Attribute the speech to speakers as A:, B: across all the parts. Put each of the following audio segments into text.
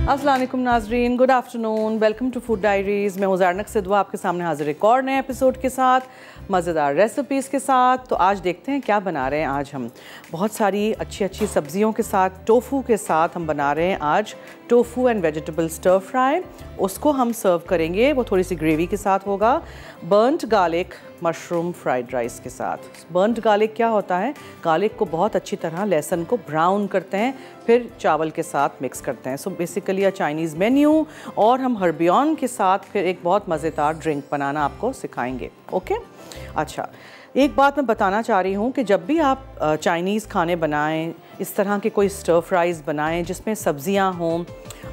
A: अस्सलाम वालेकुम नाजरीन, good afternoon, welcome to Food Diaries. मैं हूँ ज़ारनक सिद्वा आपके सामने हाजिर एक और नए एपिसोड के साथ, मज़ेदार रेसिपीज़ के साथ। तो आज देखते हैं क्या बना रहे हैं। आज हम बहुत सारी अच्छी अच्छी सब्जियों के साथ, टोफू के साथ हम बना रहे हैं आज tofu and vegetable stir fry. उसको हम सर्व करेंगे, वो थोड़ी सी ग्रेवी के साथ होगा, burnt garlic mushroom fried rice के साथ। बर्न्ट गार्लिक क्या होता है? गार्लिक को बहुत अच्छी तरह, लहसुन को ब्राउन करते हैं, फिर चावल के साथ मिक्स करते हैं। So basically a Chinese menu. और हम हर्बियन के साथ फिर एक बहुत मज़ेदार ड्रिंक बनाना आपको सिखाएंगे। ओके, अच्छा, एक बात मैं बताना चाह रही हूँ कि जब भी आप चाइनीज़ खाने बनाएं, इस तरह के कोई स्टर फ्राइज़ बनाएं जिसमें सब्जियां हों,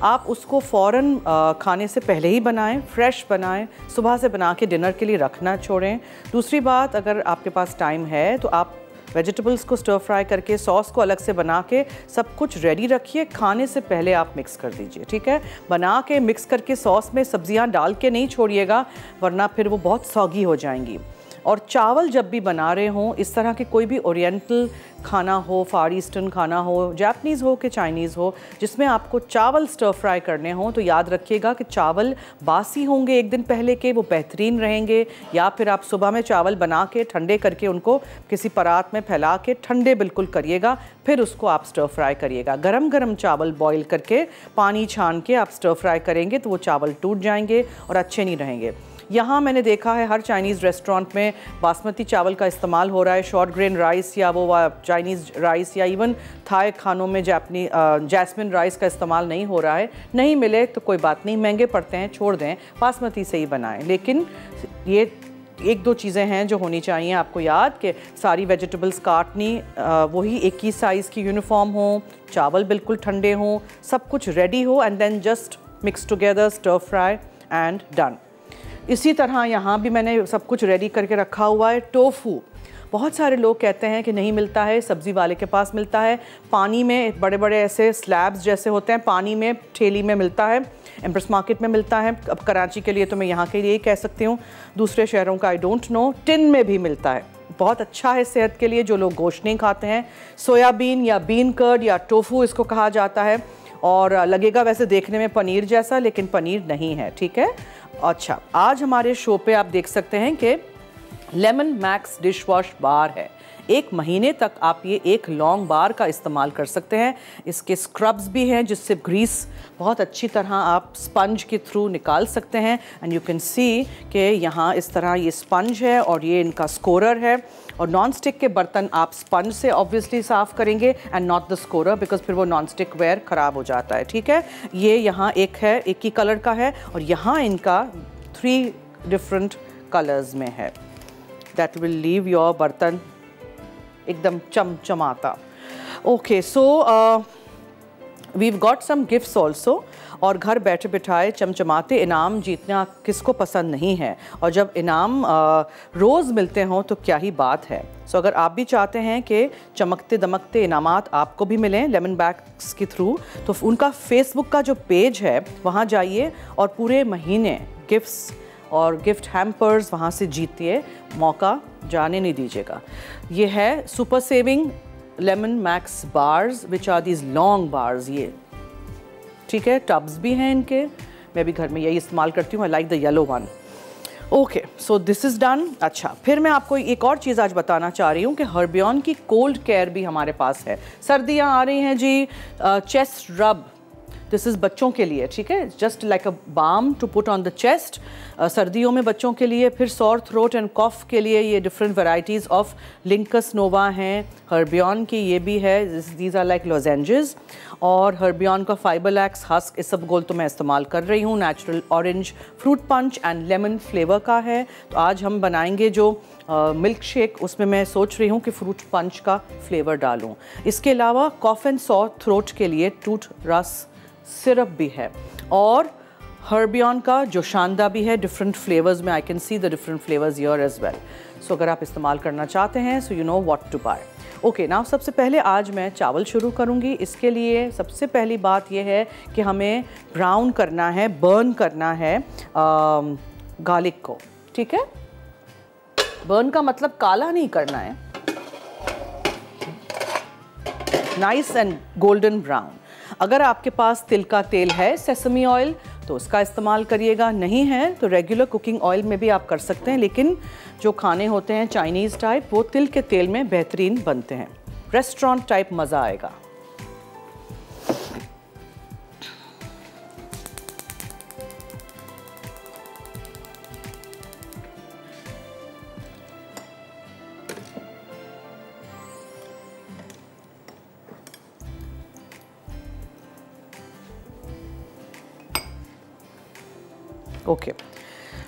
A: आप उसको फ़ौरन खाने से पहले ही बनाएं, फ्रेश बनाएं, सुबह से बना के डिनर के लिए रखना छोड़ें। दूसरी बात, अगर आपके पास टाइम है तो आप वेजिटेबल्स को स्टर फ्राई करके सॉस को अलग से बना के सब कुछ रेडी रखिए, खाने से पहले आप मिक्स कर दीजिए। ठीक है, बना के मिक्स करके सॉस में सब्जियां डाल के नहीं छोड़िएगा, वरना फिर वो बहुत सॉगी हो जाएंगी। और चावल जब भी बना रहे हों, इस तरह के कोई भी ओरिएंटल खाना हो, फार ईस्टर्न खाना हो, जापनीज़ हो कि चाइनीज़ हो, जिसमें आपको चावल स्टर फ्राई करने हों, तो याद रखिएगा कि चावल बासी होंगे एक दिन पहले के, वो बेहतरीन रहेंगे। या फिर आप सुबह में चावल बना के ठंडे करके उनको किसी परात में फैला के ठंडे बिल्कुल करिएगा, फिर उसको आप स्टर फ्राई करिएगा। गरम गरम चावल बॉईल करके पानी छान के आप स्टर फ्राई करेंगे तो वो चावल टूट जाएंगे और अच्छे नहीं रहेंगे। यहाँ मैंने देखा है हर चाइनीज़ रेस्टोरेंट में बासमती चावल का इस्तेमाल हो रहा है, शॉर्ट ग्रेन राइस या वो चाइनीज़ राइस, या इवन थाई खानों में जैस्मिन राइस का इस्तेमाल नहीं हो रहा है। नहीं मिले तो कोई बात नहीं, महंगे पड़ते हैं, छोड़ दें, बासमती से ही बनाएं। लेकिन ये एक दो चीज़ें हैं जो होनी चाहिए आपको याद, कि सारी वेजिटेबल्स काटनी, वही एक ही साइज़ की यूनिफॉर्म हो, चावल बिल्कुल ठंडे हों, सब कुछ रेडी हो, and then just mix together, stir fry and done. इसी तरह यहाँ भी मैंने सब कुछ रेडी करके रखा हुआ है। टोफू बहुत सारे लोग कहते हैं कि नहीं मिलता है, सब्ज़ी वाले के पास मिलता है, पानी में बड़े बड़े ऐसे स्लैब्स जैसे होते हैं, पानी में ठेली में मिलता है, एम्प्रेस मार्केट में मिलता है। अब कराची के लिए तो मैं यहाँ के लिए ही कह सकती हूँ, दूसरे शहरों का आई डोंट नो। टिन में भी मिलता है, बहुत अच्छा है सेहत के लिए, जो लोग गोश्त नहीं खाते हैं। सोयाबीन या बीन कर्ड या टोफू इसको कहा जाता है, और लगेगा वैसे देखने में पनीर जैसा, लेकिन पनीर नहीं है। ठीक है, अच्छा, आज हमारे शो पे आप देख सकते हैं कि lemon max dish wash bar है। एक महीने तक आप ये एक लॉन्ग बार का इस्तेमाल कर सकते हैं। इसके स्क्रब्स भी हैं जिससे ग्रीस बहुत अच्छी तरह आप स्पंज के थ्रू निकाल सकते हैं। एंड यू कैन सी कि यहाँ इस तरह ये स्पंज है और ये इनका स्कोरर है। और नॉन स्टिक के बर्तन आप स्पंज से ऑब्वियसली साफ़ करेंगे and not the scorer, because फिर वो नॉन स्टिक वेयर ख़राब हो जाता है। ठीक है, ये यहाँ एक है, एक ही कलर का है, और यहाँ इनका 3 डिफरेंट कलर्स में है। दैट विल लीव योर बर्तन एकदम चमचमाता। Okay, so we've got some gifts also. और घर बैठे बिठाए चमचमाते इनाम जीतना किसको पसंद नहीं है, और जब इनाम रोज़ मिलते हों तो क्या ही बात है। सो अगर आप भी चाहते हैं कि चमकते दमकते इनामात आपको भी मिलें लेमन बैग्स के थ्रू, तो उनका फेसबुक का जो पेज है वहाँ जाइए और पूरे महीने गिफ्ट्स और गिफ्ट हैम्पर्स वहाँ से जीतिए, मौका जाने नहीं दीजिएगा। ये है super saving Lemon Max bars, which are these long bars. ये ठीक है, टब्स भी हैं इनके, मैं भी घर में यही इस्तेमाल करती हूँ। I like the yellow one. Okay, so this is done. अच्छा, फिर मैं आपको एक और चीज़ आज बताना चाह रही हूँ कि हर्बियन की कोल्ड केयर भी हमारे पास है। सर्दियाँ आ रही हैं जी, चेस्ट रब, दिस इज़ बच्चों के लिए। ठीक है, just like a balm to put on the chest, सर्दियों में बच्चों के लिए। फिर सॉर थ्रोट एंड कॉफ के लिए ये डिफरेंट वैराइटीज़ ऑफ लिंकस नोवा हैं। हर्बियन की ये भी है, दीज आर लाइक लॉजेंजेस। और हर्बियन का फाइबरलैक्स हस्क इस सब गोल तो मैं इस्तेमाल कर रही हूँ। Natural orange fruit punch and lemon flavour का है। तो आज हम बनाएंगे जो मिल्क शेक, उसमें मैं सोच रही हूँ कि फ्रूट पंच का फ्लेवर डालूँ। इसके अलावा कॉफ एंड सॉर थ्रोट के लिए टूट रस सिरप भी है, और हर्बियन का जो शानदा भी है डिफरेंट फ्लेवर्स में। I can see the different flavours here as well. So अगर आप इस्तेमाल करना चाहते हैं, so you know what to buy. Okay, now सबसे पहले आज मैं चावल शुरू करूंगी। इसके लिए सबसे पहली बात यह है कि हमें ब्राउन करना है, बर्न करना है गार्लिक को। ठीक है, बर्न का मतलब काला नहीं करना है, नाइस एंड गोल्डन ब्राउन। अगर आपके पास तिल का तेल है, सेसमी ऑयल, तो उसका इस्तेमाल करिएगा। नहीं है तो रेगुलर कुकिंग ऑयल में भी आप कर सकते हैं, लेकिन जो खाने होते हैं चाइनीज़ टाइप वो तिल के तेल में बेहतरीन बनते हैं, रेस्टोरेंट टाइप मज़ा आएगा। ओके,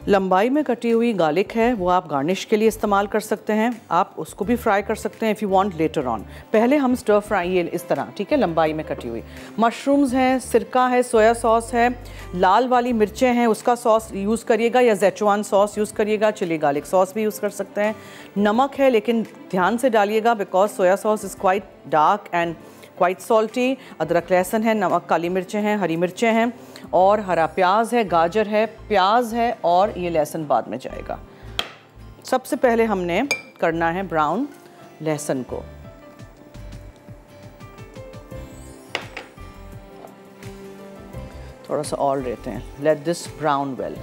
A: लंबाई में कटी हुई गार्लिक है, वो आप गार्निश के लिए इस्तेमाल कर सकते हैं। आप उसको भी फ्राई कर सकते हैं if you want later on. पहले हम स्टर फ्राई ये इस तरह, ठीक है, लंबाई में कटी हुई। मशरूम्स हैं, सिरका है, सोया सॉस है, लाल वाली मिर्चें हैं, उसका सॉस यूज़ करिएगा या ज़ेचुआन सॉस यूज़ करिएगा, चिली गार्लिक सॉस भी यूज़ कर सकते हैं। नमक है, लेकिन ध्यान से डालिएगा because soya sauce is quite dark and quite salty. अदरक लहसुन है, नमक, काली मिर्चें हैं, हरी मिर्चें हैं और हरा प्याज है, गाजर है, प्याज है और ये लहसुन बाद में जाएगा। सबसे पहले हमने करना है ब्राउन लहसुन को। थोड़ा सा और लेते हैं, लेट दिस ब्राउन वेल।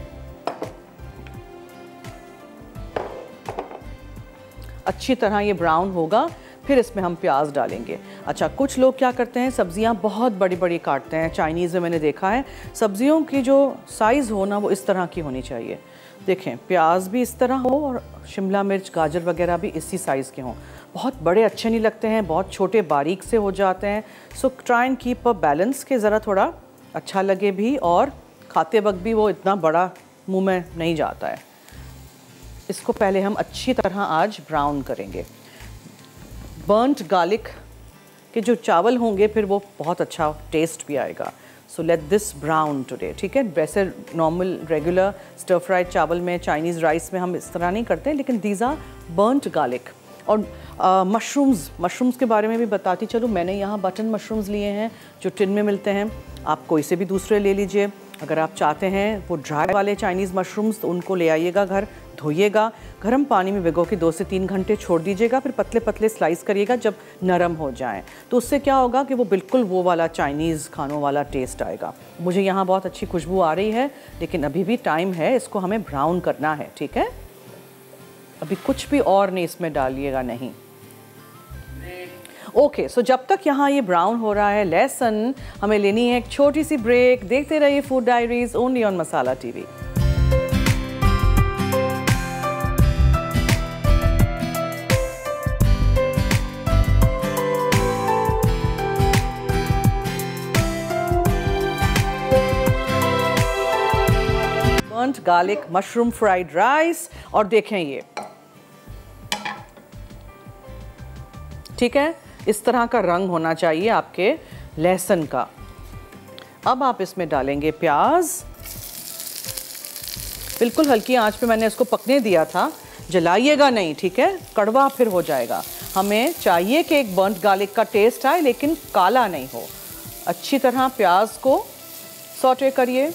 A: अच्छी तरह ये ब्राउन होगा, फिर इसमें हम प्याज डालेंगे। अच्छा, कुछ लोग क्या करते हैं, सब्जियां बहुत बड़ी बड़ी काटते हैं। चाइनीज़ में मैंने देखा है सब्जियों की जो साइज़ हो ना वो इस तरह की होनी चाहिए। देखें, प्याज भी इस तरह हो और शिमला मिर्च, गाजर वगैरह भी इसी साइज़ के हों। बहुत बड़े अच्छे नहीं लगते हैं, बहुत छोटे बारीक से हो जाते हैं। So try and keep a balance के ज़रा थोड़ा अच्छा लगे भी और खाते वक्त भी वो इतना बड़ा मुँह में नहीं जाता है। इसको पहले हम अच्छी तरह आज ब्राउन करेंगे। बर्न्ट गार्लिक के जो चावल होंगे फिर वो बहुत अच्छा टेस्ट भी आएगा। So let this brown today, ठीक है। वैसे नॉर्मल रेगुलर स्टर फ्राइड चावल में, चाइनीज़ राइस में हम इस तरह नहीं करते, लेकिन दीज आर बर्न्ट गार्लिक। और मशरूम्स के बारे में भी बताती चलूँ। मैंने यहाँ बटन मशरूम्स लिए हैं जो टिन में मिलते हैं, आप कोई से भी दूसरे ले लीजिए। अगर आप चाहते हैं वो ड्राई वाले चाइनीज़ मशरूम्स तो उनको ले आइएगा घर, धोइएगा, गर्म पानी में भिगो के 2 से 3 घंटे छोड़ दीजिएगा, फिर पतले पतले स्लाइस करिएगा जब नरम हो जाएं। तो उससे क्या होगा कि वो बिल्कुल वो वाला चाइनीज़ खानों वाला टेस्ट आएगा। मुझे यहाँ बहुत अच्छी खुशबू आ रही है, लेकिन अभी भी टाइम है, इसको हमें ब्राउन करना है, ठीक है। अभी कुछ भी और नहीं इसमें डालिएगा, नहीं। ओके, सो जब तक यहाँ ये ब्राउन हो रहा है लहसुन, हमें लेनी है एक छोटी सी ब्रेक। देखते रहिए food diaries only on Masala TV. Burnt garlic mushroom fried rice. और देखें ये, ठीक है, इस तरह का रंग होना चाहिए आपके लहसुन का। अब आप इसमें डालेंगे प्याज। बिल्कुल हल्की आंच पे मैंने इसको पकने दिया था, जलाइएगा नहीं, ठीक है, कड़वा फिर हो जाएगा। हमें चाहिए कि एक बर्न्ट गार्लिक का टेस्ट आए, लेकिन काला नहीं हो। अच्छी तरह प्याज को सॉटे करिए।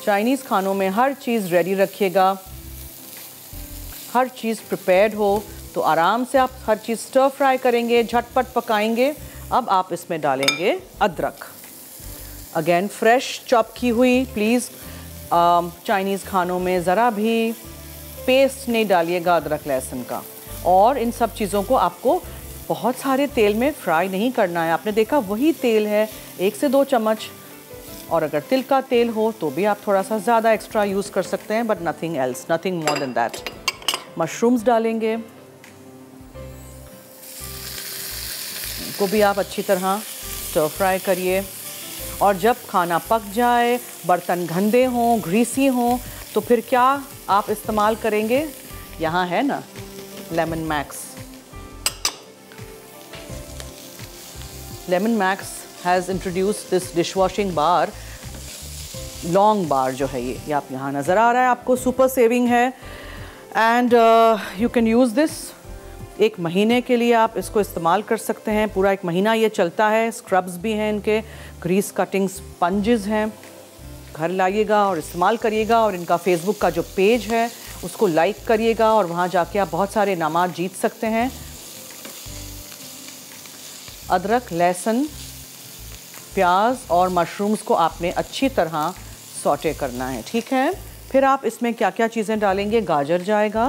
A: चाइनीज़ खानों में हर चीज़ रेडी रखिएगा, हर चीज़ प्रिपेयर्ड हो तो आराम से आप हर चीज़ स्टर फ्राई करेंगे, झटपट पकाएंगे। अब आप इसमें डालेंगे अदरक, अगेन फ्रेश चॉप की हुई। प्लीज़ चाइनीज़ खानों में ज़रा भी पेस्ट नहीं डालिएगा अदरक लहसुन का। और इन सब चीज़ों को आपको बहुत सारे तेल में फ्राई नहीं करना है। आपने देखा वही तेल है, 1 से 2 चम्मच। और अगर तिल का तेल हो तो भी आप थोड़ा सा ज़्यादा एक्स्ट्रा यूज़ कर सकते हैं, but nothing else, nothing more than that. Mushrooms डालेंगे, को भी आप अच्छी तरह स्टर फ्राई करिए। और जब खाना पक जाए, बर्तन गंदे हों, ग्रीसी हों, तो फिर क्या आप इस्तेमाल करेंगे, यहाँ है ना Lemon Max. Lemon Max has introduced this dish washing bar, long bar जो है ये आप यहाँ नज़र आ रहा है आपको, सुपर सेविंग है। And you can use this 1 महीने के लिए आप इसको इस्तेमाल कर सकते हैं। पूरा 1 महीना ये चलता है। स्क्रब्स भी हैं इनके, ग्रीस कटिंग स्पंजेस हैं। घर लाइएगा और इस्तेमाल करिएगा। और इनका फेसबुक का जो पेज है उसको लाइक करिएगा और वहाँ जाके आप बहुत सारे इनामात जीत सकते हैं। अदरक लहसुन प्याज और मशरूम्स को आपने अच्छी तरह सौटे करना है, ठीक है। फिर आप इसमें क्या क्या चीज़ें डालेंगे? गाजर जाएगा,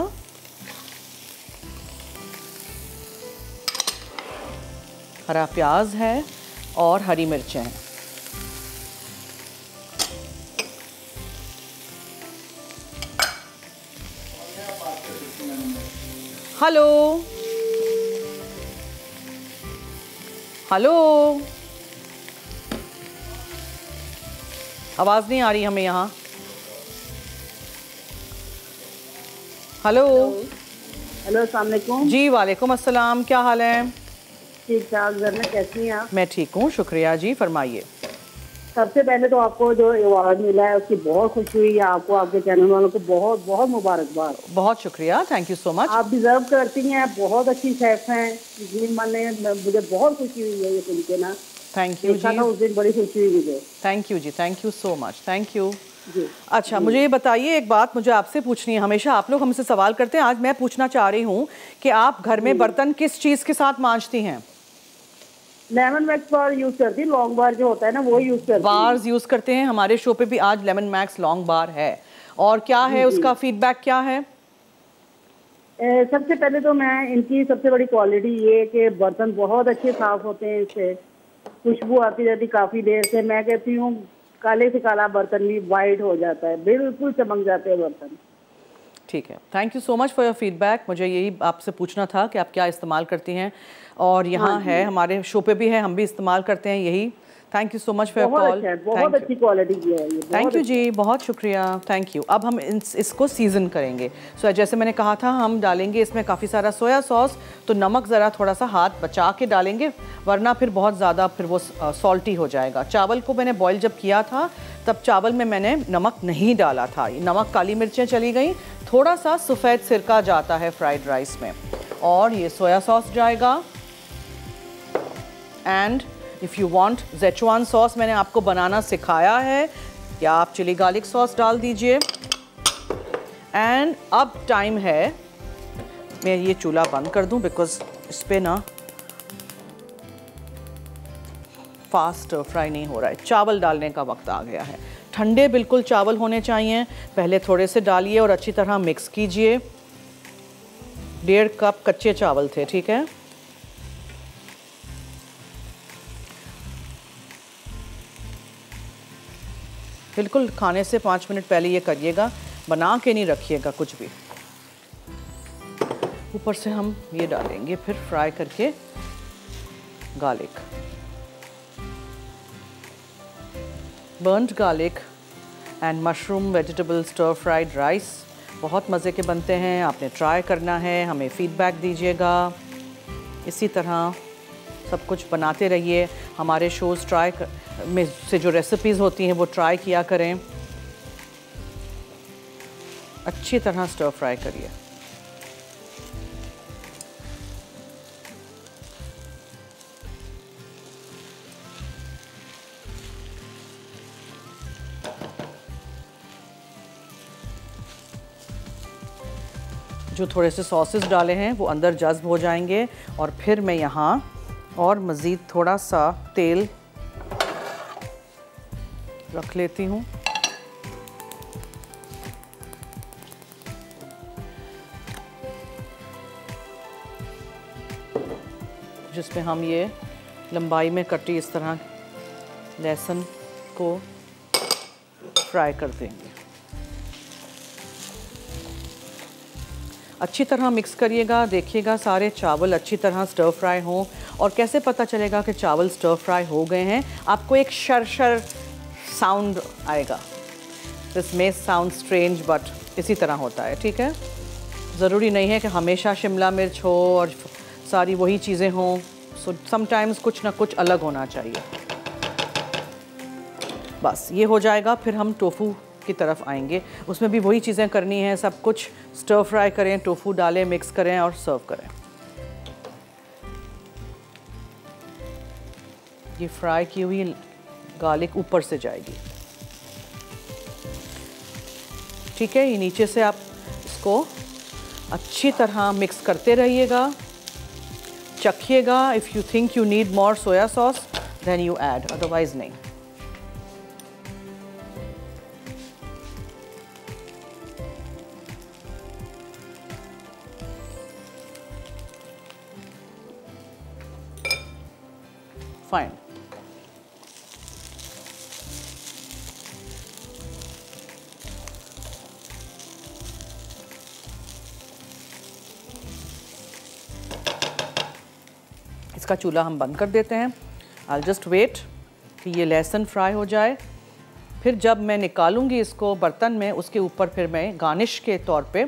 A: हरा प्याज है और हरी मिर्चें हैं। हेलो हेलो, आवाज़ नहीं आ रही हमें यहाँ। हेलो
B: हेलो, अस्सलाम वालेकुम।
A: जी वालेकुम अस्सलाम, क्या हाल है?
B: ठीक ठाक। घर में कैसी हैं आप?
A: मैं ठीक हूँ, शुक्रिया जी, फरमाइए।
B: सबसे पहले तो आपको जो अवार्ड मिला है उसकी बहुत खुशी हुई है। आपको, आपके चैनल वालों को बहुत बहुत मुबारकबाद।
A: बहुत शुक्रिया, थैंक यू सो मच।
B: आप डिजर्व करती हैं, बहुत अच्छी शेफ हैं। यकीन माने, मुझे बहुत खुशी हुई है ये सुन के ना।
A: Thank you ji.
B: उस दिन बड़ी खुशी हुई मुझे।
A: Thank you ji, thank you so much, thank you
B: ji.
A: अच्छा मुझे ये बताइए, एक बात मुझे आपसे पूछनी है। हमेशा आप लोग हमसे सवाल करते हैं, आज मैं पूछना चाह रही हूँ कि आप घर में बर्तन किस चीज़ के साथ मांजती हैं?
B: लेमन मैक्स बार यूज करती, लॉन्ग बार जो होता है ना वो यूज करती।
A: बार्स यूज़ करते हैं। हमारे शो पे भी आज लेमन मैक्स लॉन्ग बार है। और क्या है उसका फीडबैक, क्या है?
B: सबसे पहले तो मैं इनकी सबसे बड़ी क्वालिटी ये कि बर्तन बहुत अच्छे साफ होते हैं, इससे खुशबू आती रहती काफ़ी देर से। मैं कहती हूँ काले से काला बर्तन भी वाइट हो जाता है, बिल्कुल चमक जाते हैं बर्तन।
A: ठीक है, thank you so much for your feedback. मुझे यही आपसे पूछना था कि आप क्या इस्तेमाल करती हैं। और यहाँ है, हमारे शो पे भी है, हम भी इस्तेमाल करते हैं यही। Thank you so much for your call.
B: बहुत अच्छी क्वालिटी की है ये।
A: थैंक यू जी, बहुत शुक्रिया, थैंक यू। अब हम इसको सीज़न करेंगे। जैसे मैंने कहा था, हम डालेंगे इसमें काफ़ी सारा सोया सॉस। तो नमक ज़रा थोड़ा सा हाथ बचा के डालेंगे, वरना फिर बहुत ज़्यादा फिर वो सॉल्टी हो जाएगा। चावल को मैंने बॉईल जब किया था तब चावल में मैंने नमक नहीं डाला था। नमक, काली मिर्चें चली गई, थोड़ा सा सफ़ेद सिरका जाता है फ्राइड राइस में, और ये सोया सॉस जाएगा। And if you want Szechuan sauce मैंने आपको बनाना सिखाया है, या आप चिली गार्लिक सॉस डाल दीजिए। एंड अब टाइम है, मैं ये चूल्हा बंद कर दूं बिकॉज इस पे ना फास्ट फ्राई नहीं हो रहा है। चावल डालने का वक्त आ गया है। ठंडे बिल्कुल चावल होने चाहिए। पहले थोड़े से डालिए और अच्छी तरह मिक्स कीजिए। 1.5 कप कच्चे चावल थे, ठीक है। बिल्कुल खाने से 5 मिनट पहले ये करिएगा, बना के नहीं रखिएगा कुछ भी। ऊपर से हम ये डालेंगे फिर फ्राई करके garlic, burned garlic and mushroom vegetable stir fried rice. बहुत मज़े के बनते हैं, आपने ट्राई करना है, हमें फ़ीडबैक दीजिएगा। इसी तरह सब कुछ बनाते रहिए। हमारे शोज़ में से जो रेसिपीज़ होती हैं वो ट्राई किया करें। अच्छी तरह स्टर फ्राई करिए। जो थोड़े से सॉसेस डाले हैं वो अंदर जज्ब हो जाएंगे। और फिर मैं यहाँ और मज़ीद थोड़ा सा तेल रख लेती हूँ। जिसमें हम ये लंबाई में कटी इस तरह लहसुन को फ्राई कर देंगे। अच्छी तरह मिक्स करिएगा। देखिएगा सारे चावल अच्छी तरह स्टर फ्राई हों। और कैसे पता चलेगा कि चावल स्टर फ्राई हो गए हैं? आपको एक शर साउंड आएगा। This may sound strange but इसी तरह होता है, ठीक है। ज़रूरी नहीं है कि हमेशा शिमला मिर्च हो और सारी वही चीज़ें हों। सो समटाइम्स कुछ ना कुछ अलग होना चाहिए। बस ये हो जाएगा, फिर हम टोफू की तरफ आएंगे। उसमें भी वही चीज़ें करनी है, सब कुछ स्टर फ्राई करें, टोफू डालें, मिक्स करें और सर्व करें। ये फ्राई की हुई गार्लिक ऊपर से जाएगी, ठीक है। ये नीचे से आप इसको अच्छी तरह मिक्स करते रहिएगा, चखिएगा। If you think you need more soya sauce then you add, otherwise नहीं। फाइन। इसका चूल्हा हम बंद कर देते हैं। आई जस्ट वेट कि ये लहसुन फ्राई हो जाए, फिर जब मैं निकालूंगी इसको बर्तन में, उसके ऊपर फिर मैं गार्निश के तौर पे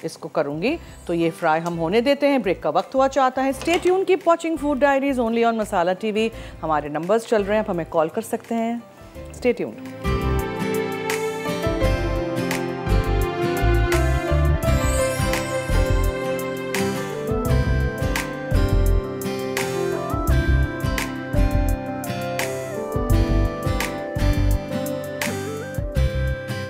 A: इसको करूंगी। तो ये फ्राई हम होने देते हैं। ब्रेक का वक्त हुआ चाहता है। Stay tune, keep watching food diaries only on Masala TV. हमारे नंबर्स चल रहे हैं, आप हमें कॉल कर सकते हैं। Stay tune.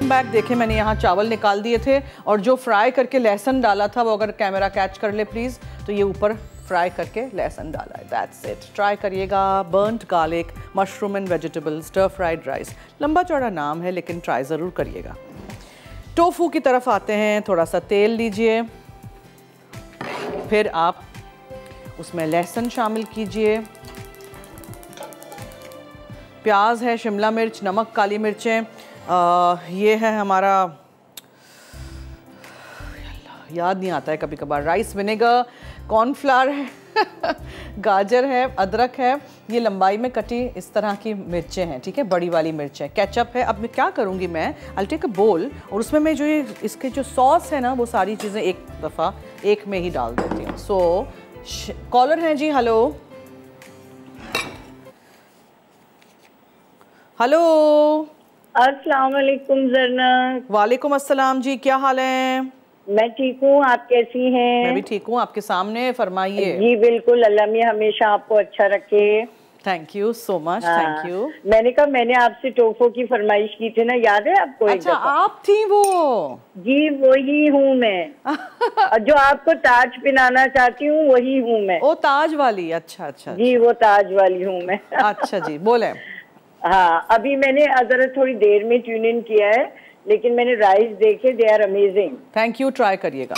A: बैक देखें, मैंने यहाँ चावल निकाल दिए थे और जो फ्राई करके लहसुन डाला था वो अगर कैमरा कैच कर ले प्लीज़, तो ये ऊपर फ्राई करके लहसुन डाला है। That's it. ट्राई करिएगा। Burnt garlic, mushroom and vegetable, stir fried rice. लंबा चौड़ा नाम है लेकिन ट्राई ज़रूर करिएगा। टोफू की तरफ आते हैं। थोड़ा सा तेल लीजिए, फिर आप उसमें लहसुन शामिल कीजिए, प्याज है, शिमला मिर्च, नमक, काली मिर्चें, ये है हमारा, याद नहीं आता है कभी कभार, राइस विनेगर, कॉर्नफ्लावर है गाजर है, अदरक है, ये लंबाई में कटी इस तरह की मिर्चें हैं, ठीक है, बड़ी वाली मिर्चें, केचप है। अब मैं क्या करूँगी, मैं आई टेक अ बोल और उसमें मैं जो ये इसके जो सॉस है ना वो सारी चीज़ें एक दफ़ा एक में ही डाल देती हूँ। सो कॉलर हैं जी, हेलो हेलो।
C: अस्सलाम वालेकुम ज़रना।
A: वालेकुम अस्सलाम जी, क्या हाल है?
C: मैं ठीक हूँ, आप कैसी हैं?
A: मैं भी ठीक हूँ, आपके सामने, फरमाइए।
C: जी बिल्कुल, अल्लाह मियां हमेशा आपको अच्छा रखे।
A: Thank you so much. Thank you.
C: मैंने कहा मैंने आपसे टोफो की फरमाइश की थी ना, याद है आपको?
A: अच्छा, आप थी वो?
C: जी वही हूँ मैं और जो आपको ताज पहनाना चाहती हूँ वही हूँ मैं।
A: ओ ताज वाली? अच्छा अच्छा।
C: जी वो ताज वाली हूँ मैं
A: अच्छा जी, बोले।
C: हाँ, अभी मैंने जरा थोड़ी देर में ट्यून इन किया है, लेकिन मैंने राइस देखे, they are amazing.
A: Thank you, try करिएगा।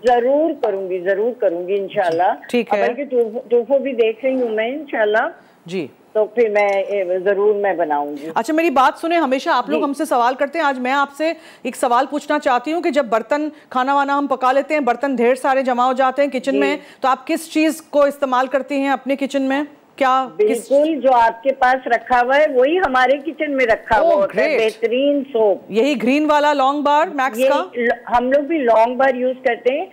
C: जरूर करूंगी इंशाल्लाह।
A: ठीक है,
C: बल्कि टोफो भी देख रही हूँ मैं इंशाल्लाह
A: जी,
C: तो फिर मैं बनाऊंगी।
A: अच्छा मेरी बात सुने, हमेशा आप लोग हमसे सवाल करते हैं, आज मैं आपसे एक सवाल पूछना चाहती हूँ कि जब बर्तन खाना वाना हम पका लेते हैं, बर्तन ढेर सारे जमा हो जाते हैं किचन में, तो आप किस चीज को इस्तेमाल करती हैं अपने किचन में? क्या?
C: बिल्कुल, जो आपके पास रखा हुआ है वही हमारे किचन में रखा हुआ होता है। बेहतरीन सोप, यही
A: ग्रीन वाला लॉन्ग बार मैक्स का,
C: हम लोग भी लॉन्ग बार यूज करते हैं।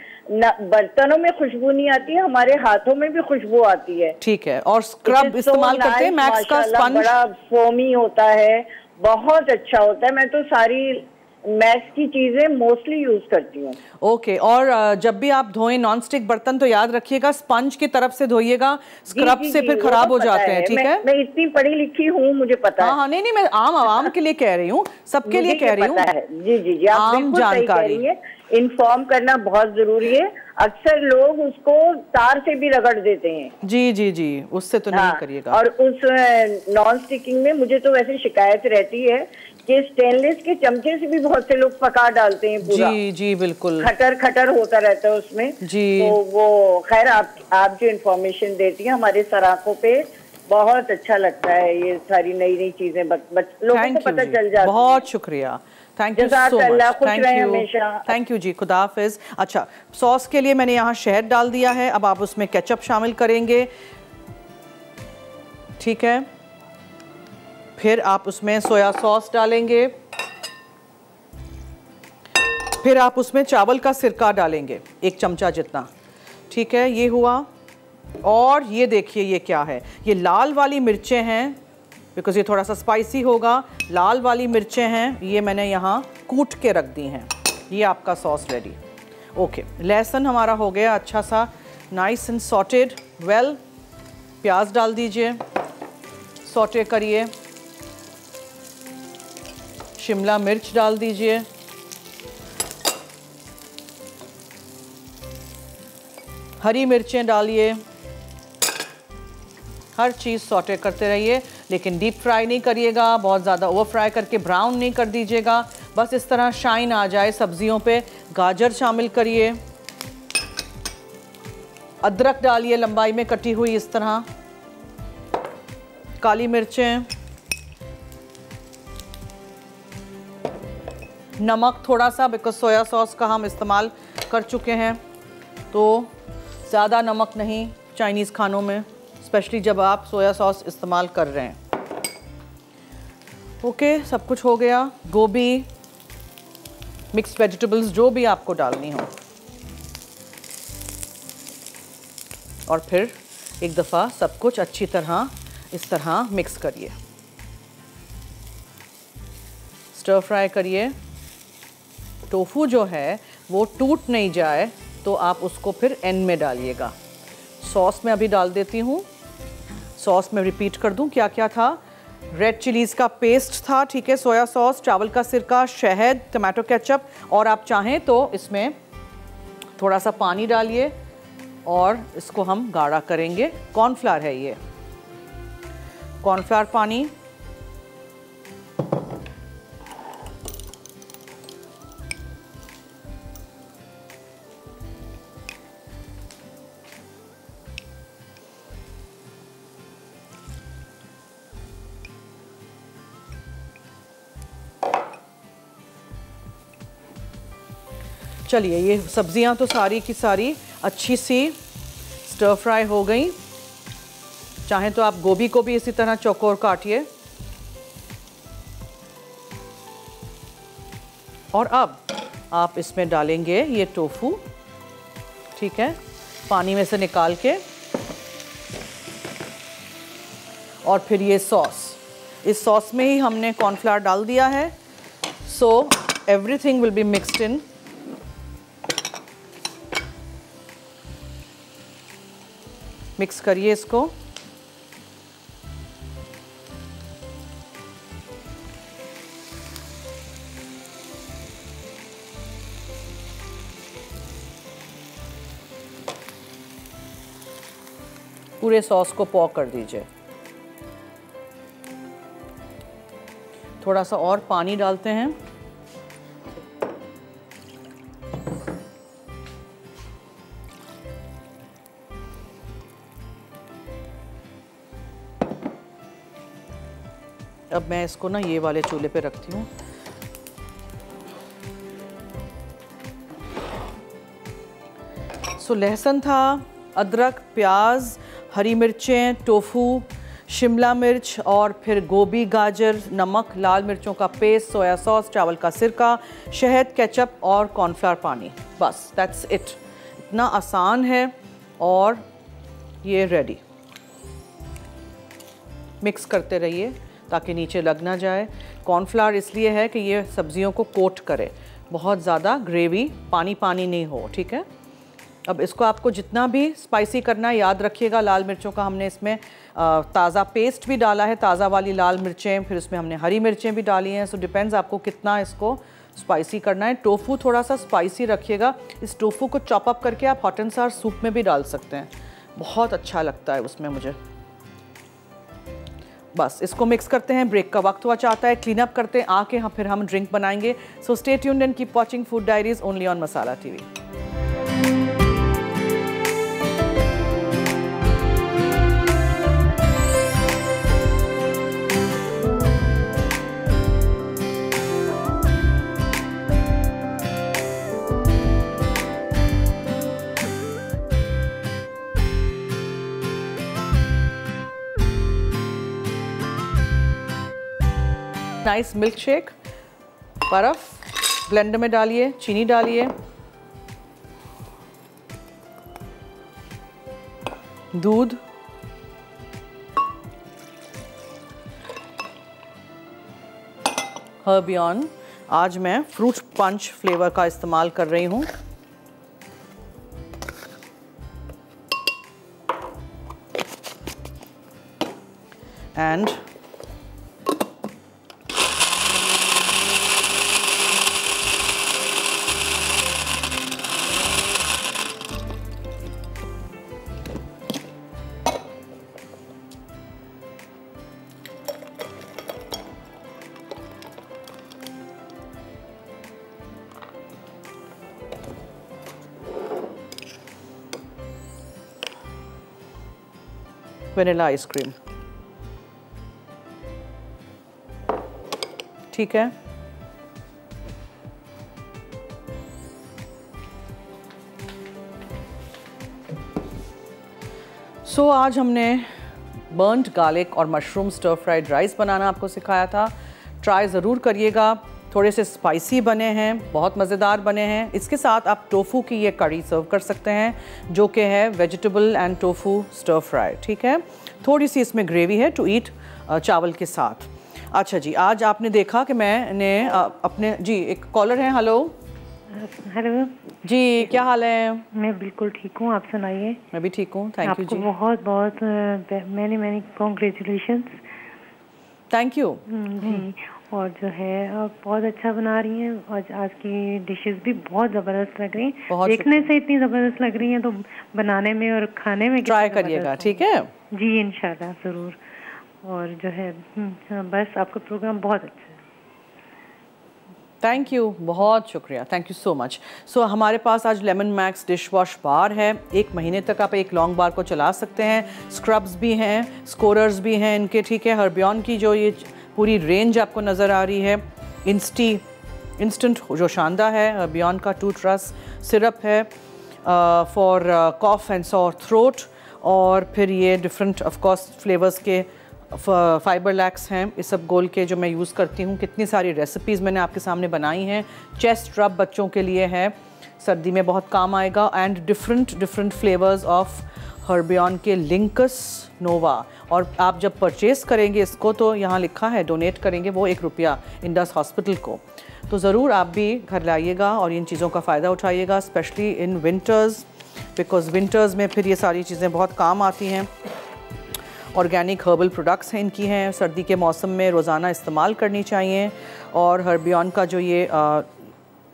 C: बर्तनों में खुशबू नहीं आती है, हमारे हाथों में भी खुशबू आती है।
A: ठीक है, और स्क्रब इस्तेमाल करते हैं मैक्स का स्पंज,
C: बड़ा फोमी होता है, बहुत अच्छा होता है। मैं तो सारी मैक्स की चीजें मोस्टली यूज करती हूँ।
A: ओके, और जब भी आप धोएं नॉन स्टिक बर्तन तो याद रखिएगा स्पंज की तरफ से धोइएगा, स्क्रब से फिर खराब हो जाते हैं। ठीक है,
C: मैं इतनी पढ़ी लिखी हूँ, मुझे पता है।
A: हाँ, नहीं, मैं आम के लिए कह रही हूँ, सबके लिए कह रही हूँ।
C: जी, आप बिल्कुल सही कह रही हैं। इन्फॉर्म करना बहुत जरूरी है। अक्सर लोग उसको तार से भी रगड़ देते हैं।
A: जी, उससे तो नहीं करिएगा।
C: और उस नॉन स्टिकिंग में मुझे तो वैसे शिकायत रहती है कि स्टेनलेस के चमचे से भी बहुत से लोग पका डालते हैं पूरा।
A: जी बिल्कुल,
C: खटर होता रहता है उसमें
A: जी।
C: तो वो खैर आप जो इन्फॉर्मेशन देती हैं हमारे सराखों पे बहुत अच्छा लगता है। ये सारी नई चीजें लोगों को पता चल जाती है।
A: बहुत शुक्रिया, thank you so much. Thank you ji, खुदा हाफिज। अच्छा, सॉस के लिए मैंने यहाँ शहद डाल दिया है, अब आप उसमें केचप शामिल करेंगे, ठीक है, फिर आप उसमें सोया सॉस डालेंगे, फिर आप उसमें चावल का सिरका डालेंगे 1 चमचा जितना, ठीक है, ये हुआ। और ये देखिए ये क्या है, ये लाल वाली मिर्चें हैं, बिकॉज ये थोड़ा सा स्पाइसी होगा। लाल वाली मिर्चें हैं, ये मैंने यहाँ कूट के रख दी हैं। ये आपका सॉस रेडी। ओके, लहसुन हमारा हो गया अच्छा सा नाइस एंड सॉटेड वेल। प्याज डाल दीजिए, सॉटे करिए, शिमला मिर्च डाल दीजिए, हरी मिर्चें डालिए, हर चीज़ सॉटे करते रहिए, लेकिन डीप फ्राई नहीं करिएगा, बहुत ज़्यादा ओवर फ्राई करके ब्राउन नहीं कर दीजिएगा। बस इस तरह शाइन आ जाए सब्जियों पे। गाजर शामिल करिए, अदरक डालिए लंबाई में कटी हुई इस तरह, काली मिर्चें, नमक थोड़ा सा, बिकॉज सोया सॉस का हम इस्तेमाल कर चुके हैं, तो ज़्यादा नमक नहीं चाइनीज़ खानों में, स्पेशली जब आप सोया सॉस इस्तेमाल कर रहे हैं। ओके, सब कुछ हो गया। गोभी, मिक्स्ड वेजिटेबल्स जो भी आपको डालनी हो, और फिर एक दफ़ा सब कुछ अच्छी तरह इस तरह मिक्स करिए, स्टर फ्राई करिए। टोफू जो है वो टूट नहीं जाए तो आप उसको फिर एंड में डालिएगा। सॉस में अभी डाल देती हूँ। सॉस में रिपीट कर दूँ क्या क्या था। रेड चिलीज़ का पेस्ट था, ठीक है, सोया सॉस, चावल का सिरका, शहद, टमाटो केचप, और आप चाहें तो इसमें थोड़ा सा पानी डालिए और इसको हम गाढ़ा करेंगे। कॉर्नफ्लावर है ये, कॉर्नफ्लावर पानी, चलिए ये सब्जियां तो सारी की सारी अच्छी सी स्टर फ्राई हो गई। चाहें तो आप गोभी को भी इसी तरह चौकोर काटिए। और अब आप इसमें डालेंगे ये टोफू, ठीक है, पानी में से निकाल के, और फिर ये सॉस, इस सॉस में ही हमने कॉर्नफ्लावर डाल दिया है। So everything will be mixed in. Mix करिए इसको। पूरे सॉस को पॉ कर दीजिए। थोड़ा सा और पानी डालते हैं। अब मैं इसको ना ये वाले चूल्हे पे रखती हूँ। सो लहसुन था, अदरक, प्याज, हरी मिर्चें, टोफू, शिमला मिर्च, और फिर गोभी, गाजर, नमक, लाल मिर्चों का पेस्ट, सोया सॉस, चावल का सिरका, शहद, केचप और कॉर्नफ्लावर पानी। बस दैट्स इट। इतना आसान है और ये रेडी। मिक्स करते रहिए ताकि नीचे लग ना जाए। कॉर्नफ्लावर इसलिए है कि ये सब्जियों को कोट करे, बहुत ज़्यादा ग्रेवी पानी पानी नहीं हो, ठीक है। अब इसको आपको जितना भी स्पाइसी करना है, याद रखिएगा लाल मिर्चों का हमने इसमें ताज़ा पेस्ट भी डाला है, ताज़ा वाली लाल मिर्चें, फिर इसमें हमने हरी मिर्चें भी डाली हैं। सो डिपेंड्स आपको कितना इसको स्पाइसी करना है। टोफू थोड़ा सा स्पाइसी रखिएगा। इस टोफू को चॉप अप करके आप हॉट एंड सावर सूप में भी डाल सकते हैं, बहुत अच्छा लगता है उसमें मुझे। बस इसको मिक्स करते हैं। ब्रेक का वक्त हुआ चाहता है, क्लीन अप करते हैं, आके हम फिर हम ड्रिंक बनाएंगे। So stay tuned and keep watching food diaries only on Masala TV. Nice milk shake, बर्फ ब्लेंडर में डालिए, चीनी डालिए, दूध, हर्बियन। आज मैं फ्रूट पंच फ्लेवर का इस्तेमाल कर रही हूँ। एंड वनीला आइसक्रीम, ठीक है। सो आज हमने बर्न्ड गार्लिक और मशरूम स्टर फ्राइड राइस बनाना आपको सिखाया था। ट्राई ज़रूर करिएगा, थोड़े से स्पाइसी बने हैं, बहुत मज़ेदार बने हैं। इसके साथ आप टोफू की ये कड़ी सर्व कर सकते हैं जो कि है vegetable and tofu stir fry, ठीक है। थोड़ी सी इसमें ग्रेवी है टू ईट चावल के साथ। अच्छा जी, आज आपने देखा कि मैंने अपने जी एक कॉलर हैं। हेलो
D: हेलो
A: जी, क्या हाल है?
D: मैं बिल्कुल ठीक हूँ, आप सुनाइए।
A: मैं भी ठीक हूँ, थैंक यू जी।
D: आपको बहुत बहुत मैनी कॉन्ग्रेचुलेशंस।
A: थैंक यू
D: जी। और जो है आप बहुत अच्छा बना रही हैं और आज की डिशेस भी बहुत ज़बरदस्त लग रही हैं। देखने से इतनी ज़बरदस्त लग रही हैं तो बनाने में और खाने में
A: ट्राई करिएगा, ठीक है
D: जी, इंशाल्लाह ज़रूर। और जो है बस आपका प्रोग्राम बहुत अच्छा है।
A: थैंक यू, बहुत शुक्रिया, थैंक यू सो मच। सो हमारे पास आज lemon max dish wash bar है। 1 महीने तक आप एक लॉन्ग बार को चला सकते हैं। स्क्रब्स भी हैं, स्कोरर्स भी हैं इनके, ठीक है। हर्बियन की जो ये पूरी रेंज आपको नज़र आ रही है, इंस्टेंट जो शानदार है, हर्बियन का टूथ ब्रश सिरप है for cough and sore throat. और फिर ये डिफरेंट ऑफ कोर्स फ्लेवर्स के फाइबर लैक्स हैं, इस सब गोल के जो मैं यूज़ करती हूँ। कितनी सारी रेसिपीज़ मैंने आपके सामने बनाई हैं। चेस्ट रब बच्चों के लिए है, सर्दी में बहुत काम आएगा। And different flavours of Harbin के लिंकस नोवा। और आप जब परचेज़ करेंगे इसको तो यहाँ लिखा है डोनेट करेंगे वो ₹1 इंडस हॉस्पिटल को, तो ज़रूर आप भी घर लाइएगा और इन चीज़ों का फ़ायदा उठाइएगा, specially in winters, because winters में फिर ये सारी चीज़ें बहुत काम आती हैं। ऑर्गेनिक हर्बल प्रोडक्ट्स हैं इनकी हैं, सर्दी के मौसम में रोज़ाना इस्तेमाल करनी चाहिए। और हर्बियन का जो ये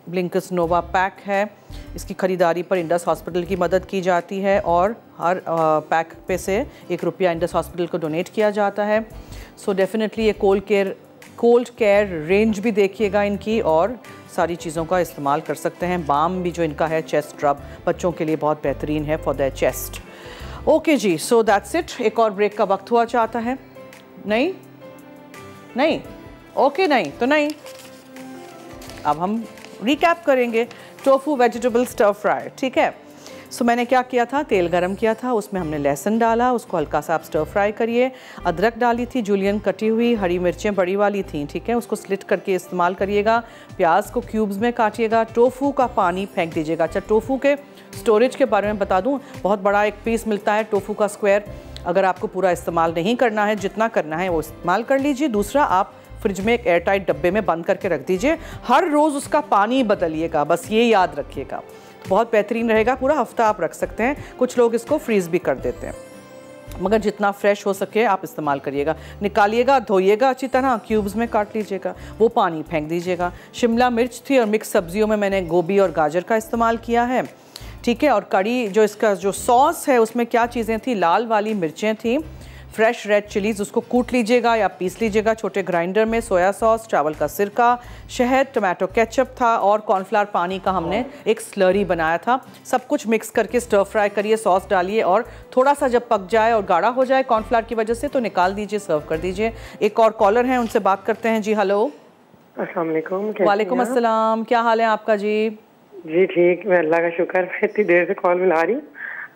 A: ब्लिंकस नोवा पैक है, इसकी ख़रीदारी पर इंडस हॉस्पिटल की मदद की जाती है और हर पैक पे से ₹1 इंडस हॉस्पिटल को डोनेट किया जाता है। सो डेफिनेटली ये कोल्ड केयर रेंज भी देखिएगा इनकी, और सारी चीज़ों का इस्तेमाल कर सकते हैं। बाम भी जो इनका है चेस्ट रब बच्चों के लिए बहुत बेहतरीन है फॉर देयर चेस्ट। ओके जी, सो दैट्स इट। एक और ब्रेक का वक्त हुआ चाहता है? नहीं ओके, नहीं तो नहीं। अब हम रिकैप करेंगे टोफू वेजिटेबल स्टर फ्राई, ठीक है। सो मैंने क्या किया था, तेल गरम किया था, उसमें हमने लहसुन डाला, उसको हल्का सा आप स्टर फ्राई करिए। अदरक डाली थी जूलियन कटी हुई, हरी मिर्चें बड़ी वाली थी, ठीक है, उसको स्लिट करके इस्तेमाल करिएगा। प्याज को क्यूब्स में काटिएगा। टोफू का पानी फेंक दीजिएगा। अच्छा, टोफू के स्टोरेज के बारे में बता दूं, बहुत बड़ा एक पीस मिलता है टोफू का स्क्वायर। अगर आपको पूरा इस्तेमाल नहीं करना है, जितना करना है वो इस्तेमाल कर लीजिए। दूसरा, आप फ्रिज में एक एयरटाइट डब्बे में बंद करके रख दीजिए। हर रोज़ उसका पानी बदलिएगा, बस ये याद रखिएगा, बहुत बेहतरीन रहेगा। पूरा हफ्ता आप रख सकते हैं। कुछ लोग इसको फ्रीज़ भी कर देते हैं, मगर जितना फ्रेश हो सके आप इस्तेमाल करिएगा। निकालिएगा, धोइएगा अच्छी तरह, क्यूब्स में काट लीजिएगा, वो पानी फेंक दीजिएगा। शिमला मिर्च थी और मिक्स सब्जियों में मैंने गोभी और गाजर का इस्तेमाल किया है, ठीक है। और कड़ी जो इसका जो सॉस है उसमें क्या चीज़ें थी, लाल वाली मिर्चें थी, फ्रेश रेड चिलीज़, उसको कूट लीजिएगा या पीस लीजिएगा छोटे ग्राइंडर में। सोया सॉस, चावल का सिरका, शहद, टमाटो केचप था और कॉर्नफ्लावर पानी का हमने एक स्लरी बनाया था। सब कुछ मिक्स करके स्टर फ्राई करिए, सॉस डालिए और थोड़ा सा जब पक जाए और गाढ़ा हो जाए कॉर्नफ्लावर की वजह से तो निकाल दीजिए, सर्व कर दीजिए। एक और कॉलर हैं, उनसे बात करते हैं। जी हेलो।
E: अस्सलाम वालेकुम।
A: वालेकुम अस्सलाम, क्या हाल है आपका?
E: जी ठीक, मैं अल्लाह का शुक्र। मैं इतनी देर से कॉल मिला रही हूँ,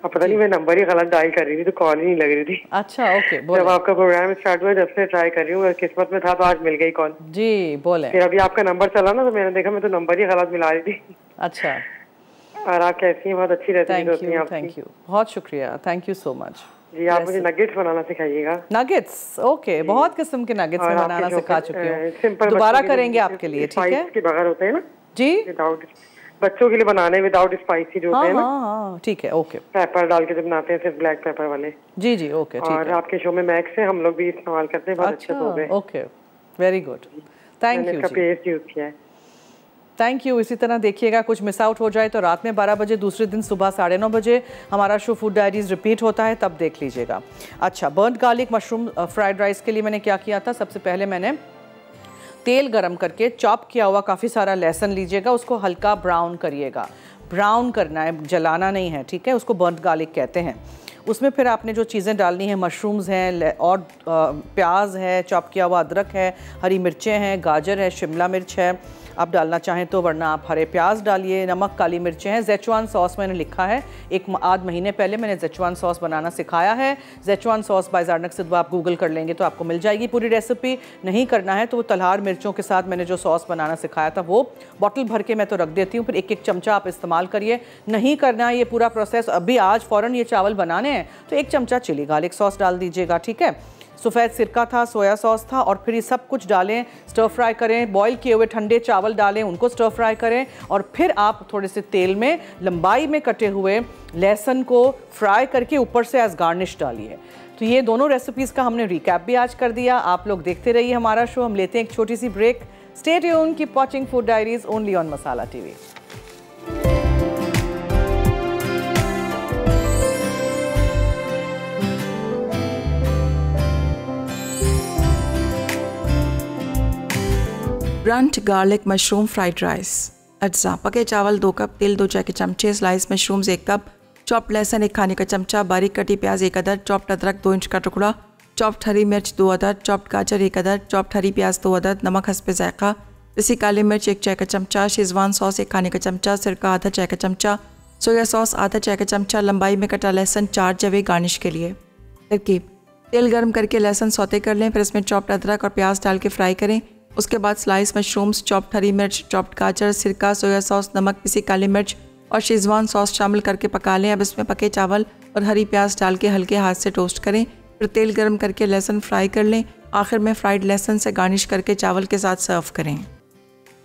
E: अब पता नहीं मैं नंबर ही गलत डायल कर रही थी तो कॉल ही नहीं लग रही थी।
A: अच्छा, ओके, बोले।
E: जब आपका प्रोग्राम स्टार्ट हुआ जब से ट्राई कर रही हूँ, किस्मत में था तो आज मिल गई कॉल।
A: जी बोले।
E: फिर अभी आपका नंबर चला ना तो मैंने देखा मैं तो नंबर ही गलत मिला रही थी।
A: अच्छा,
E: और आप कैसी हैं? बहुत अच्छी रहती है।
A: थैंक यू, बहुत शुक्रिया, थैंक यू सो मच।
E: जी, आप मुझे नगेट्स बनाना सिखाइएगा।
A: नगेट्स, ओके, बहुत किस्म के नगेट्स में बनाना सिखा चुकी हूँ,
E: सिंपल
A: दोबारा करेंगे आपके लिए, ठीक है।
E: के बगैर होते हैं ना
A: जी,
E: विदाउट, बच्चों के लिए बनाने विदाउट स्पाइसी जो होते हैं ना।
A: हाँ, ठीक है, ओके।
E: पेपर डाल के जब बनाते हैं, सिर्फ ब्लैक पेपर वाले।
A: जी जी, ओके, ठीक है।
E: और आपके शो में मैक्स है, हम लोग भी इस्तेमाल करते हैं, बहुत अच्छे होते हैं।
A: Okay, very good, thank you जी।
E: पेस्ट यूज किया है।
A: Thank you. इसी तरह देखिएगा, कुछ मिस आउट हो जाए तो रात में 12 बजे, दूसरे दिन सुबह 9:30 बजे हमारा शो फूड डायरीज रिपीट होता है, तब देख लीजिएगा। अच्छा, burned garlic mushroom fried rice के लिए मैंने क्या किया था, सबसे पहले मैंने तेल गरम करके चॉप किया हुआ काफ़ी सारा लहसुन लीजिएगा, उसको हल्का ब्राउन करिएगा, ब्राउन करना है, जलाना नहीं है, ठीक है, उसको बर्न्ड गार्लिक कहते हैं। उसमें फिर आपने जो चीज़ें डालनी हैं, मशरूम्स हैं और प्याज है, चॉप किया हुआ अदरक है, हरी मिर्चें हैं, गाजर है, शिमला मिर्च है, आप डालना चाहें तो, वरना आप हरे प्याज डालिए, नमक, काली मिर्चें हैं, ज़ेचुआन सॉस मैंने लिखा है। आध महीने पहले मैंने ज़ेचुआन सॉस बनाना सिखाया है। Szechuan sauce bye Zarnak Siddha आप गूगल कर लेंगे तो आपको मिल जाएगी पूरी रेसिपी। नहीं करना है तो वो तलहार मिर्चों के साथ मैंने जो सॉस बनाना सिखाया था वो बॉटल भर के मैं तो रख देती हूँ, फिर एक एक चमचा आप इस्तेमाल करिए। नहीं करना है ये पूरा प्रोसेस, अभी आज फ़ौरन ये चावल बनाने हैं तो 1 चमचा चिली गार्लिक सॉस डाल दीजिएगा, ठीक है। सफ़ेद सिरका था, सोया सॉस था, और फिर ये सब कुछ डालें, स्टर फ्राई करें, बॉईल किए हुए ठंडे चावल डालें, उनको स्टर फ्राई करें, और फिर आप थोड़े से तेल में लंबाई में कटे हुए लहसुन को फ्राई करके ऊपर से एज गार्निश डालिए। तो ये दोनों रेसिपीज़ का हमने रिकैप भी आज कर दिया। आप लोग देखते रहिए हमारा शो, हम लेते हैं एक छोटी सी break. Stay tuned, keep watching food diaries only on Masala TV.
F: Burnt garlic mushroom fried rice. अज्जा: पके चावल 2 कप, तेल 2 चाय के चमचे, स्लाइस मशरूम्स 1 कप, चॉप्ड लहसुन 1 खाने का चमचा, बारीक कटी प्याज 1 अदद, चॉप्ड अदरक 2 इंच का टुकड़ा, चॉप्ड हरी मिर्च 2 अदद, चॉप्ड गाजर 1 अदद, चॉप्ड हरी प्याज 2 अदद, नमक हस्बे जायका, पिसी काली मिर्च 1 चाय का चमचा, शेजवान सॉस 1 खाने का चमचा, सिरका आधा चाय का चमचा, सोया सॉस आधा चाय का चमचा, लंबाई में कटा लहसुन 4 जवे गार्निश के लिए। तरकीब: तेल गर्म करके लहसुन सौते कर लें, फिर इसमें चॉप्ड अदरक और प्याज डाल के फ्राई करें। उसके बाद स्लाइस मशरूम्स, चॉप्ड हरी मिर्च, चॉप्ड गाजर, सिरका, सोया सॉस, नमक, पिसी काली मिर्च और शेजवान सॉस शामिल करके पका लें। अब इसमें पके चावल और हरी प्याज डाल के हल्के हाथ से टोस्ट करें, फिर तेल गर्म करके लहसुन फ्राई कर लें। आखिर में फ्राइड लहसुन से गार्निश करके चावल के साथ सर्व करें।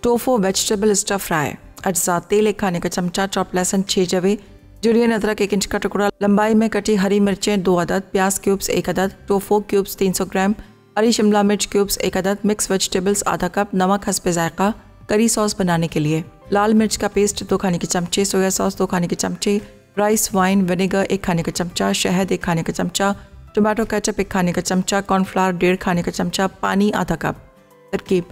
F: Tofu vegetable stir fry. अज्जा: तेल 1 खाने का चमचा, चॉप्ड लहसुन 6 जवे, जुलियन अदरक 1 इंच का टुकड़ा, लंबाई में कटी हरी मिर्चें 2 अदद, प्याज क्यूब्स 1 अदद, टोफू क्यूब्स 300 ग्राम, हरी शिमला मिर्च क्यूब्स 1 अदद, मिक्स वेजिटेबल्स आधा कप, नमक हस्बे जायका। करी सॉस बनाने के लिए: लाल मिर्च का पेस्ट 2 खाने के चमचे, सोया सॉस 2 खाने के चमचे, राइस वाइन विनेगर 1 खाने का चमचा, शहद 1 खाने का चमचा, टोमेटो केचप 1 खाने का चमचा, कॉर्नफ्लावर 1.5 खाने का चमचा, पानी आधा कप। तरकीब: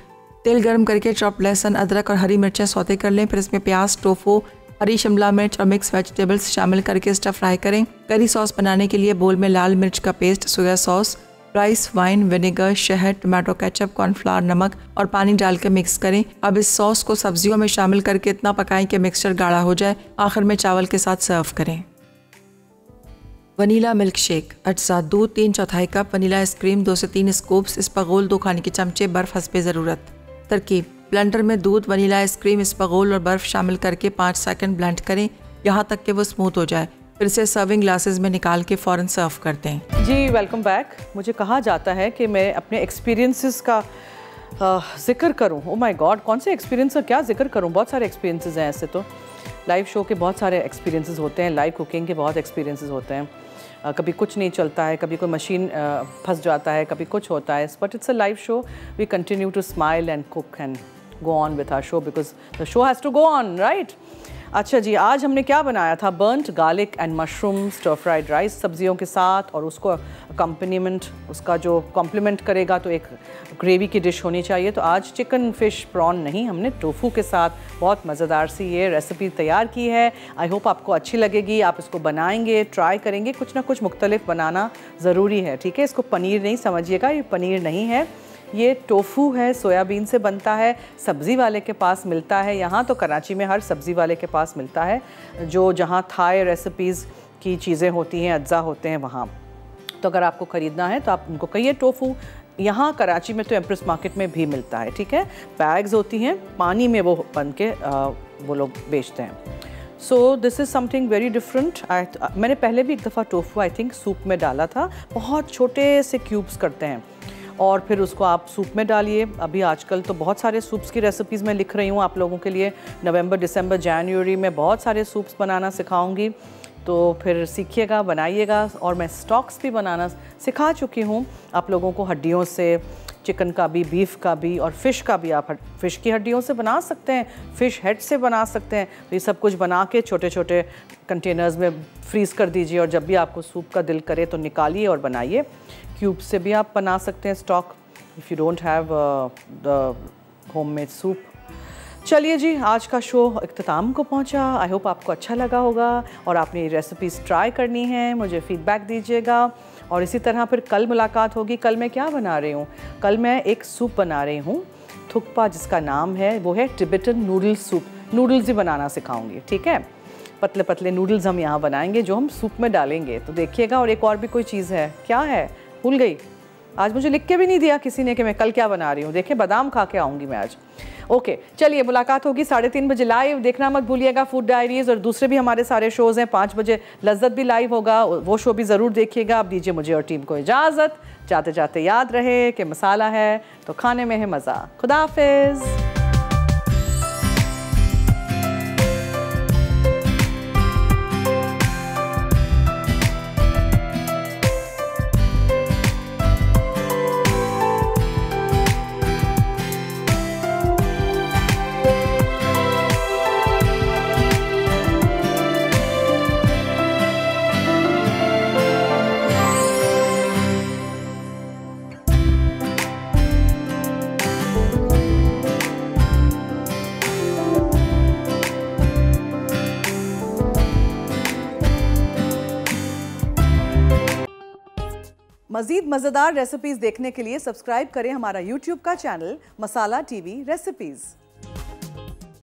F: तेल गर्म करके चॉप्ड लहसुन, अदरक और हरी मिर्चें सौते कर लें, फिर इसमें प्याज, टोफू, हरी शिमला मिर्च और मिक्स वेजिटेबल्स शामिल करके स्टर फ्राई करें। करी सॉस बनाने के लिए बोल में लाल मिर्च का paste, soya sauce, rice wine vinegar, शहद, टोमेटो केचप, कॉर्नफ्लावर, नमक और पानी डाल के मिक्स करें। अब इस सॉस को सब्जियों में शामिल करके इतना पकाएं कि मिक्सचर गाढ़ा हो जाए। आखिर में चावल के साथ सर्व करें। Vanilla milk shake. अज्जा: दूध 3/4 कप, वनीला आइसक्रीम 2 से 3 स्कूप्स, इस्पगोल 2 खाने के चमचे, बर्फ हस्बे ज़रूरत। तरकीब: ब्लेंडर में दूध, वनीला आइसक्रीम, इस्पगोल और बर्फ शामिल करके 5 सेकंड ब्लेंड करें यहाँ तक कि वो स्मूथ हो जाए, फिर से सर्विंग ग्लासेस में निकाल के फ़ौरन सर्व करते हैं।
A: जी वेलकम बैक। मुझे कहा जाता है कि मैं अपने एक्सपीरियंसेस का जिक्र करूं। ओह माय गॉड, कौन से एक्सपीरियंस का क्या जिक्र करूं? बहुत सारे एक्सपीरियंसेस हैं। ऐसे तो लाइव शो के बहुत सारे एक्सपीरियंसेस होते हैं, लाइव कुकिंग के बहुत एक्सपीरियंसेस होते हैं। कभी कुछ नहीं चलता है, कभी कोई मशीन फंस जाता है, कभी कुछ होता है, but it's a live show. We continue to smile and cook and go on with our show because the show has to go on, right? अच्छा जी, आज हमने क्या बनाया था? Burnt garlic and mushroom stir fried rice सब्जियों के साथ, और उसको अकम्पनीमेंट, उसका जो कॉम्प्लीमेंट करेगा तो एक ग्रेवी की डिश होनी चाहिए। तो आज चिकन, फ़िश, प्रॉन नहीं, हमने टोफू के साथ बहुत मज़ेदार सी ये रेसिपी तैयार की है। आई होप आपको अच्छी लगेगी। आप इसको बनाएंगे, ट्राई करेंगे, कुछ ना कुछ मुख्तलिफ बनाना ज़रूरी है, ठीक है? इसको पनीर नहीं समझिएगा, ये पनीर नहीं है, ये टोफू है, सोयाबीन से बनता है, सब्ज़ी वाले के पास मिलता है। यहाँ तो कराची में हर सब्ज़ी वाले के पास मिलता है, जो जहाँ थाई रेसिपीज़ की चीज़ें होती हैं, अज्जा होते हैं वहाँ। तो अगर आपको ख़रीदना है तो आप उनको कहिए टोफू। यहाँ कराची में तो एम्प्रेस मार्केट में भी मिलता है, ठीक है? बैग्स होती हैं, पानी में वो बन के वो लोग बेचते हैं। So this is something very different. मैंने पहले भी एक दफ़ा टोफू आई थिंक सूप में डाला था। बहुत छोटे से क्यूब्स करते हैं और फिर उसको आप सूप में डालिए। अभी आजकल तो बहुत सारे सूप्स की रेसिपीज़ मैं लिख रही हूँ आप लोगों के लिए। नवंबर, दिसंबर, जनवरी में बहुत सारे सूप्स बनाना सिखाऊंगी, तो फिर सीखिएगा, बनाइएगा। और मैं स्टॉक्स भी बनाना सिखा चुकी हूँ आप लोगों को, हड्डियों से, चिकन का भी, बीफ का भी और फ़िश का भी। आप फ़िश की हड्डियों से बना सकते हैं, फ़िश हेड से बना सकते हैं। तो ये सब कुछ बना के छोटे छोटे कंटेनर्स में फ्रीज़ कर दीजिए, और जब भी आपको सूप का दिल करे तो निकालिए और बनाइए। क्यूब से भी आप बना सकते हैं stock, if you don't have the homemade soup. चलिए जी, आज का शो इख्तिताम को पहुंचा। आई होप आपको अच्छा लगा होगा और आपने ये रेसिपीज़ ट्राई करनी है, मुझे फीडबैक दीजिएगा। और इसी तरह फिर कल मुलाकात होगी। कल मैं क्या बना रही हूँ? कल मैं एक सूप बना रही हूँ, थुक्पा जिसका नाम है, वो है टिबेटन नूडल सूप। नूडल्स ही बनाना सिखाऊंगी, ठीक है? पतले पतले नूडल्स हम यहाँ बनाएंगे जो हम सूप में डालेंगे, तो देखिएगा। और एक और भी कोई चीज़ है, क्या है भूल गई, आज मुझे लिख के भी नहीं दिया किसी ने कि मैं कल क्या बना रही हूँ। देखिए, बादाम खा के आऊँगी मैं आज। ओके, चलिए, मुलाकात होगी 3:30 बजे लाइव। देखना मत भूलिएगा फूड डायरीज़, और दूसरे भी हमारे सारे शोज़ हैं। 5 बजे लज्जत भी लाइव होगा, वो शो भी ज़रूर देखिएगा। अब दीजिए मुझे और टीम को इजाज़त। जाते जाते याद रहे कि मसाला है तो खाने में है मज़ा। खुदा हाफिज़। मज़ीद मज़ेदार रेसिपीज़ देखने के लिए सब्सक्राइब करें हमारा YouTube का चैनल मसाला TV रेसिपीज़।